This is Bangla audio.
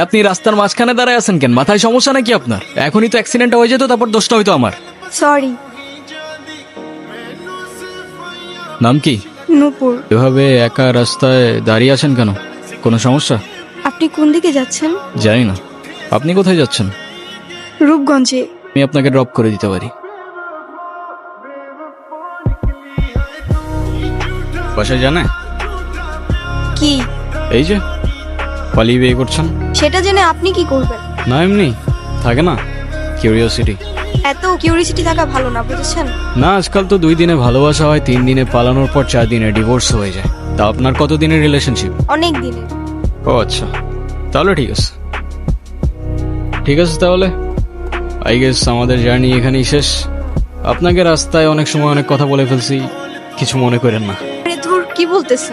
আপনি রাস্তার মাঝখানে দাঁড়ায় আছেন কেন? মাথায় সমস্যা নাকি আপনার? এখনই তো অ্যাক্সিডেন্ট হয়ে যেত, তারপর দোষটা হইতো আমার। সরি। নাম কি? নূপুর। এভাবে একা রাস্তায় দাঁড়িয়ে আছেন কেন? কোনো সমস্যা? আপনি কোন দিকে যাচ্ছেন? জানি না। আপনি কোথায় যাচ্ছেন? রূপগঞ্জে। আমি আপনাকে ড্রপ করে দিতে পারি। বাসায় জানে? কি? এই যে পালিয়ে বিয়ে করছেন। সেটা জেনে আপনি কি করবেন? না এমনি থাকে না কিউরিওসিটি। এত কিউরিসিটি থাকা ভালো না, বুঝেছেন? না আজকাল তো 2 দিনে ভালোবাসা হয়, 3 দিনে পালানোর পর 4 দিনে ডিভোর্স হয়ে যায়। তা আপনার কত দিনের রিলেশনশিপ? অনেক দিনের। ও আচ্ছা, তাহলে ঠিক আছে। ঠিক আছে তাহলে আই গেস আমাদের জার্নি এখানেই শেষ। আপনাকে রাস্তায় অনেক সময় অনেক কথা বলে ফেলছি, কিছু মনে করেন না। আরে ধুর, কি বলতেছেন?